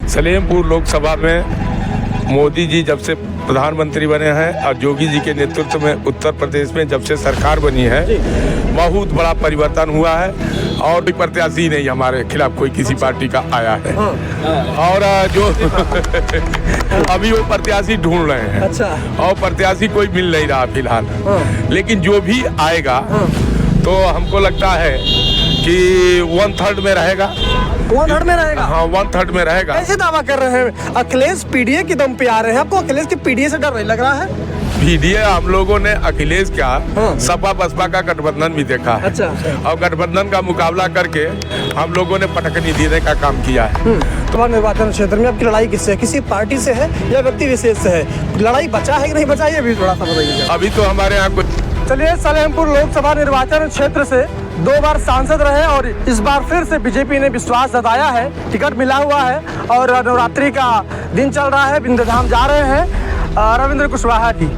सलेमपुर लोकसभा में मोदी जी जब से प्रधानमंत्री बने हैं और योगी जी के नेतृत्व में उत्तर प्रदेश में जब से सरकार बनी है बहुत बड़ा परिवर्तन हुआ है और कोई प्रत्याशी नहीं हमारे खिलाफ कोई किसी पार्टी का आया है। और जो अभी वो प्रत्याशी ढूंढ रहे हैं। अच्छा। और प्रत्याशी कोई मिल नहीं रहा फिलहाल। लेकिन जो भी आएगा तो हमको लगता है कि 1/3 में रहेगा। 1/3 में रहेगा? हाँ, 1/3 में रहेगा। कैसे दावा कर रहे हैं? अखिलेश पीडीए की दम पे आ रहे हैं, आपको अखिलेश के पीडीए से डर नहीं लग रहा है? पीडीए हम लोगों ने अखिलेश का सपा बसपा का गठबंधन भी देखा है। अच्छा। और गठबंधन का मुकाबला करके हम लोगों ने पटकनी देने का काम किया है। तो निर्वाचन क्षेत्र में आपकी लड़ाई किससे है? किसी पार्टी से है या व्यक्ति विशेष से है? लड़ाई बचा है कि नहीं बचा, ये भी थोड़ा सा बताइए। अभी तो हमारे यहाँ कुछ। चलिए, सलेमपुर लोकसभा निर्वाचन क्षेत्र से 2 बार सांसद रहे और इस बार फिर से बीजेपी ने विश्वास जताया है, टिकट मिला हुआ है और नवरात्रि का दिन चल रहा है, विंध्यधाम जा रहे हैं रविंद्र कुशवाहा जी।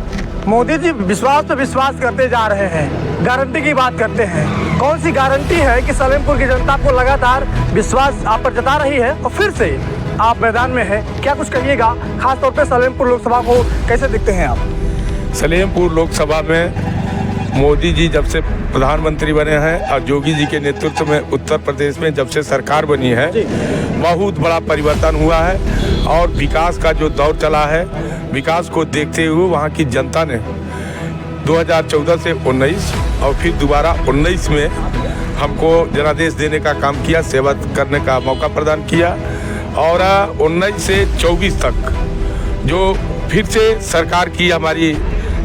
मोदी जी विश्वास पे विश्वास करते जा रहे हैं, गारंटी की बात करते हैं। कौन सी गारंटी है कि सलेमपुर की जनता को लगातार विश्वास आप पर जता रही है और फिर से आप मैदान में हैं? क्या कुछ कहिएगा, खासतौर पर सलेमपुर लोकसभा को कैसे देखते हैं आप? सलेमपुर लोकसभा में मोदी जी जब से प्रधानमंत्री बने हैं और योगी जी के नेतृत्व में उत्तर प्रदेश में जब से सरकार बनी है बहुत बड़ा परिवर्तन हुआ है और विकास का जो दौर चला है, विकास को देखते हुए वहाँ की जनता ने 2014 से 19 और फिर दोबारा 19 में हमको जनादेश देने का काम किया, सेवा करने का मौका प्रदान किया। और 19 से 24 तक जो फिर से सरकार की हमारी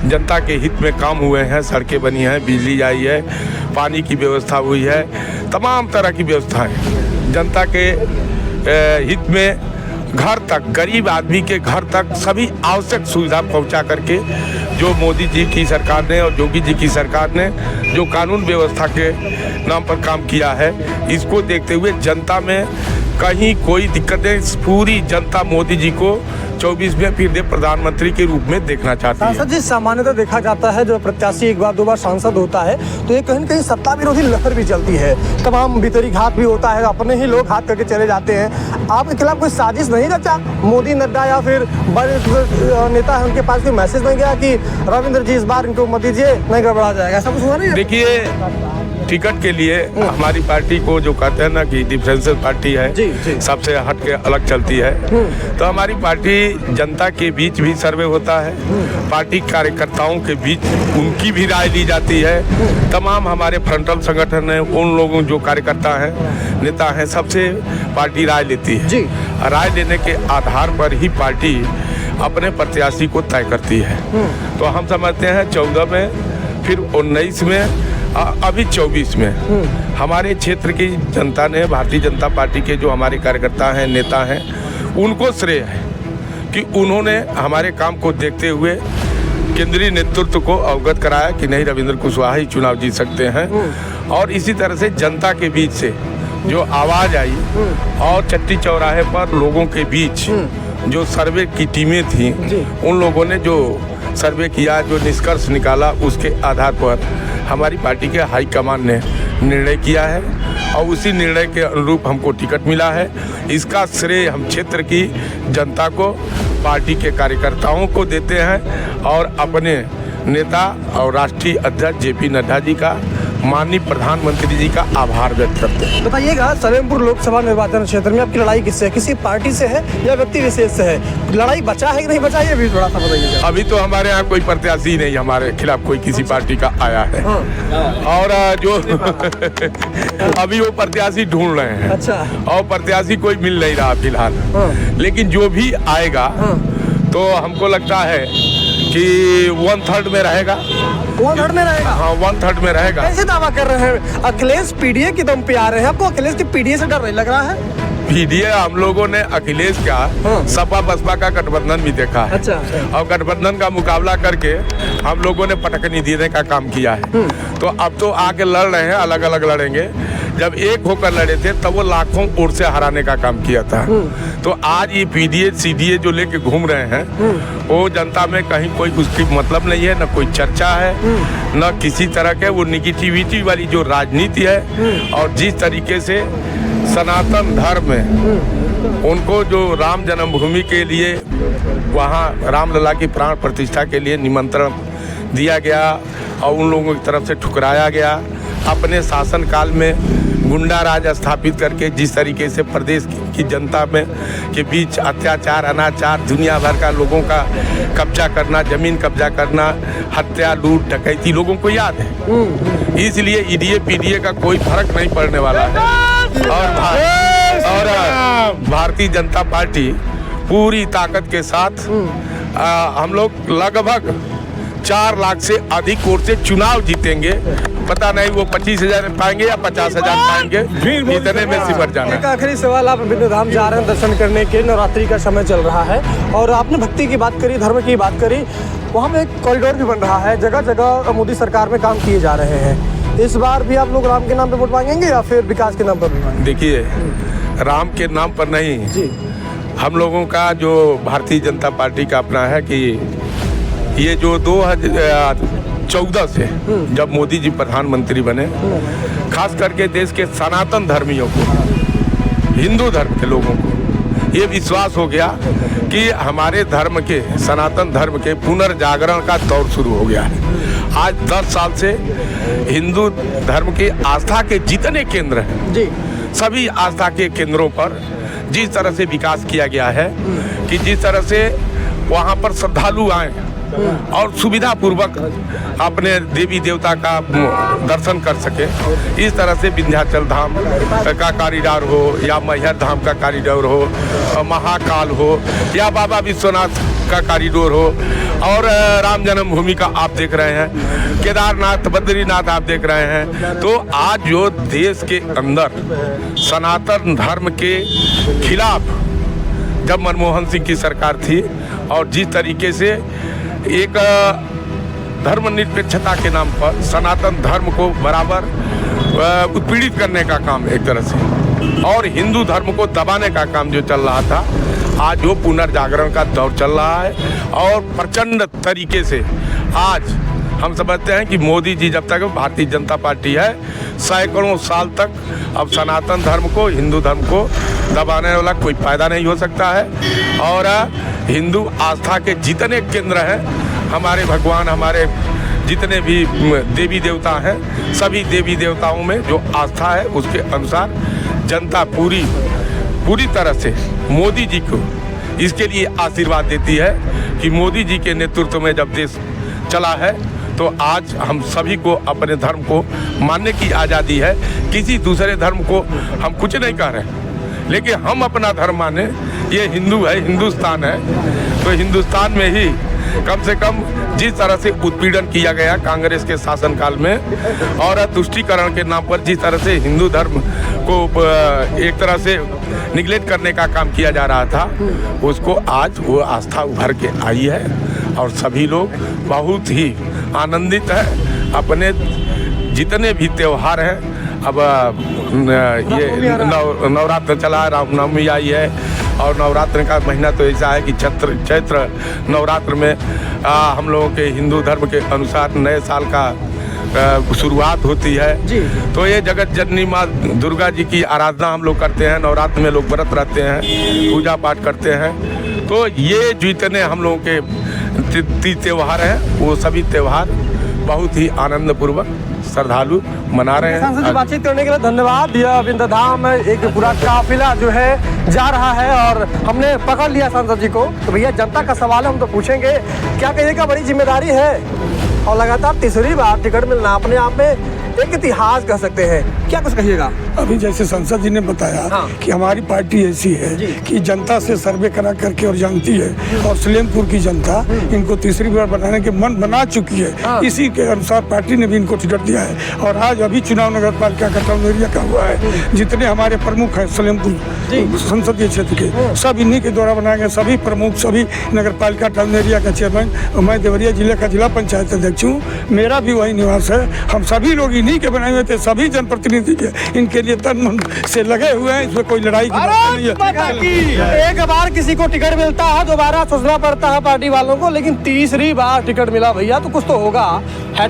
जनता के हित में काम हुए हैं, सड़कें बनी हैं, बिजली आई है, पानी की व्यवस्था हुई है, तमाम तरह की व्यवस्थाएं जनता के हित में घर तक, गरीब आदमी के घर तक सभी आवश्यक सुविधा पहुंचा करके जो मोदी जी की सरकार ने और योगी जी की सरकार ने जो कानून व्यवस्था के नाम पर काम किया है, इसको देखते हुए जनता में कहीं कोई दिक्कत नहीं। पूरी जनता मोदी जी को 24 में फिर से प्रधानमंत्री के रूप में देखना चाहती है। सांसद जी, सामान्यतः देखा जाता है जो प्रत्याशी 1 बार 2 बार सांसद होता है तो ये कहीं न कहीं सत्ता विरोधी लहर भी चलती है, तमाम भीतरी घात भी होता है, अपने ही लोग हाथ करके चले जाते हैं। आपके खिलाफ कोई साजिश नहीं रचा? मोदी, नड्डा या फिर बड़े नेता है उनके पास कोई मैसेज नहीं गया कि रविंद्र जी इस बार इनको मत दीजिए, नहीं गड़बड़ा जाएगा, ऐसा कुछ हुआ नहीं? देखिए, टिकट के लिए हमारी पार्टी को जो कहते हैं ना कि डिफरेंशियल पार्टी है, जी। सबसे हट के अलग चलती है। तो हमारी पार्टी जनता के बीच भी सर्वे होता है, पार्टी कार्यकर्ताओं के बीच उनकी भी राय ली जाती है। तमाम हमारे फ्रंटल संगठन है, उन लोगों जो कार्यकर्ता हैं, नेता हैं, सबसे पार्टी राय लेती है। जी। राय लेने के आधार पर ही पार्टी अपने प्रत्याशी को तय करती है। तो हम समझते हैं 14 में, फिर 19 में, अभी 24 में हमारे क्षेत्र की जनता ने, भारतीय जनता पार्टी के जो हमारे कार्यकर्ता हैं, नेता हैं, उनको श्रेय है कि उन्होंने हमारे काम को देखते हुए केंद्रीय नेतृत्व को अवगत कराया कि नहीं, रविंद्र कुशवाहा ही चुनाव जीत सकते हैं। और इसी तरह से जनता के बीच से जो आवाज़ आई और चट्टी चौराहे पर लोगों के बीच जो सर्वे की टीमें थीं, उन लोगों ने जो सर्वे किया, जो निष्कर्ष निकाला, उसके आधार पर हमारी पार्टी के हाईकमान ने निर्णय किया है और उसी निर्णय के अनुरूप हमको टिकट मिला है। इसका श्रेय हम क्षेत्र की जनता को, पार्टी के कार्यकर्ताओं को देते हैं और अपने नेता और राष्ट्रीय अध्यक्ष जेपी नड्डा जी का, माननीय प्रधानमंत्री जी का आभार व्यक्त करते हैं। बताइएगा, सलेमपुर लोकसभा निर्वाचन क्षेत्र में आपकी लड़ाई किससे है? किसी पार्टी से है या व्यक्ति विशेष से है? लड़ाई बचा है कि नहीं बचा, ये भी थोड़ा सा बताइएगा। अभी तो हमारे यहाँ कोई प्रत्याशी नहीं हमारे खिलाफ कोई किसी पार्टी का आया है। और जो अभी वो प्रत्याशी ढूंढ रहे हैं। अच्छा। और प्रत्याशी कोई मिल नहीं रहा फिलहाल। लेकिन जो भी आएगा तो हमको लगता है कि 1/3 में रहेगा। 1/3 में रहेगा? हाँ, 1/3 में रहेगा। कैसे दावा कर रहे हैं? अखिलेश पीडीए की दम पे आ रहे हैं, आपको अखिलेश के पीडीए से डर नहीं लग रहा है? पीडीए हम लोगों ने अखिलेश का सपा बसपा का गठबंधन भी देखा है। अच्छा। और गठबंधन का मुकाबला करके हम लोगों ने पटकनी देने का काम किया है। तो अब तो आके लड़ रहे हैं, अलग अलग लड़ेंगे। जब एक होकर लड़े थे तब वो लाखों ओर से हराने का काम किया था। तो आज ये पीडीए सीडीए जो लेके घूम रहे हैं, वो जनता में कहीं कोई उसकी मतलब नहीं है, न कोई चर्चा है, न किसी तरह के वो निगेटिविटी वाली जो राजनीति है। और जिस तरीके से सनातन धर्म में उनको जो राम जन्मभूमि के लिए वहाँ रामलला की प्राण प्रतिष्ठा के लिए निमंत्रण दिया गया और उन लोगों की तरफ से ठुकराया गया। अपने शासनकाल में गुंडा राज स्थापित करके जिस तरीके से प्रदेश की जनता में के बीच अत्याचार, अनाचार, दुनिया भर का लोगों का कब्जा करना, जमीन कब्जा करना, हत्या, लूट, डकैती लोगों को याद है। इसलिए ईडीए पीडीए का कोई फर्क नहीं पड़ने वाला है। और भारतीय जनता पार्टी पूरी ताकत के साथ हम लोग लगभग 4 लाख से अधिक वोट से चुनाव जीतेंगे। पता नहीं वो 25,000 पाएंगे या 50,000 पाएंगे, इतने में सिमट जाना। एक आखिरी सवाल, आप विंध्य धाम जा रहे हैं दर्शन करने के, नवरात्रि का समय चल रहा है और आपने भक्ति की बात करी, धर्म की बात करी, वहाँ पे एक कॉरिडोर भी बन रहा है, जगह जगह मोदी सरकार में काम किए जा रहे हैं। इस बार भी आप लोग राम के नाम पे वोट मांगेंगे या फिर विकास के नाम पर भी मांगेंगे? देखिए, राम के नाम पर नहीं जी, हम लोगों का जो भारतीय जनता पार्टी का अपना है कि ये जो 2014 से जब मोदी जी प्रधानमंत्री बने, खास करके देश के सनातन धर्मियों को, हिंदू धर्म के लोगों को ये विश्वास हो गया कि हमारे धर्म के, सनातन धर्म के पुनर्जागरण का दौर शुरू हो गया है। आज 10 साल से हिंदू धर्म के आस्था के जितने केंद्र हैं जी, सभी आस्था के केंद्रों पर जिस तरह से विकास किया गया है कि जिस तरह से वहाँ पर श्रद्धालु आए और सुविधा पूर्वक अपने देवी देवता का दर्शन कर सके, इस तरह से विंध्याचल धाम का कॉरिडोर हो या मैहर धाम का कॉरिडोर हो, महाकाल हो या बाबा विश्वनाथ का कॉरिडोर हो और राम जन्मभूमि का आप देख रहे हैं, केदारनाथ, बद्रीनाथ आप देख रहे हैं। तो आज जो देश के अंदर सनातन धर्म के खिलाफ जब मनमोहन सिंह की सरकार थी और जिस तरीके से एक धर्मनिरपेक्षता के नाम पर सनातन धर्म को बराबर उत्पीड़ित करने का काम एक तरह से और हिंदू धर्म को दबाने का काम जो चल रहा था, आज वो पुनर्जागरण का दौर चल रहा है और प्रचंड तरीके से आज हम समझते हैं कि मोदी जी जब तक भारतीय जनता पार्टी है, सैकड़ों साल तक अब सनातन धर्म को, हिंदू धर्म को दबाने वाला कोई फायदा नहीं हो सकता है। और हिंदू आस्था के जितने केंद्र हैं, हमारे भगवान, हमारे जितने भी देवी देवता हैं, सभी देवी देवताओं में जो आस्था है उसके अनुसार जनता पूरी तरह से मोदी जी को इसके लिए आशीर्वाद देती है कि मोदी जी के नेतृत्व में जब देश चला है तो आज हम सभी को अपने धर्म को मानने की आज़ादी है। किसी दूसरे धर्म को हम कुछ नहीं कह रहे, लेकिन हम अपना धर्म माने। ये हिंदू है, हिंदुस्तान है, तो हिंदुस्तान में ही कम से कम जिस तरह से उत्पीड़न किया गया कांग्रेस के शासनकाल में और तुष्टीकरण के नाम पर जिस तरह से हिंदू धर्म को एक तरह से निगलेक्ट करने का काम किया जा रहा था, उसको आज वो आस्था उभर के आई है और सभी लोग बहुत ही आनंदित है। अपने जितने भी त्यौहार हैं, अब ये नवरात्र चला है, रामनवमी आई है और नवरात्र का महीना तो ऐसा है कि चैत्र नवरात्र में हम लोगों के हिंदू धर्म के अनुसार नए साल का शुरुआत होती है जी। तो ये जगत जननी माँ दुर्गा जी की आराधना हम लोग करते हैं। नवरात्र में लोग व्रत रहते हैं, पूजा पाठ करते हैं। तो ये जितने हम लोगों के त्यौहार हैं, वो सभी त्यौहार बहुत ही आनंदपूर्वक श्रद्धालु मना रहे हैं। सांसद जी, बातचीत करने के लिए धन्यवाद। यह विंध्य धाम में एक पूरा काफिला जो है जा रहा है और हमने पकड़ लिया सांसद जी को। तो भैया, जनता का सवाल है, हम तो पूछेंगे, क्या कहिएगा, बड़ी जिम्मेदारी है और लगातार तीसरी बार टिकट मिलना अपने आप में एक इतिहास कह सकते हैं, क्या कुछ कहिएगा? अभी जैसे सांसद जी ने बताया हाँ। कि हमारी पार्टी ऐसी है कि जनता से सर्वे करा करके और जानती है और सलेमपुर की जनता इनको तीसरी बार बनाने के मन बना चुकी है। हाँ। इसी के अनुसार पार्टी ने भी इनको टिकट दिया है और आज अभी चुनाव नगर पालिका का टाउन एरिया का हुआ है। जितने हमारे प्रमुख हैं सलेमपुर संसदीय क्षेत्र के, सब इन्हीं के द्वारा बनाए गए। सभी प्रमुख, सभी नगर पालिका टाउन एरिया का चेयरमैन, मैं देवरिया जिले का जिला पंचायत अध्यक्ष हूँ, मेरा भी वही निवास है। हम सभी लोग इन्हीं के बनाए हुए थे, सभी जनप्रतिनिधि के इनके लिए तन मन से लगे हुए हैं। इसमें कोई लड़ाई की बात नहीं है। एक बार किसी को टिकट मिलता है, दोबारा सोचना पड़ता है पार्टी वालों को, लेकिन तीसरी बार टिकट मिला भैया, तो कुछ तो होगा है।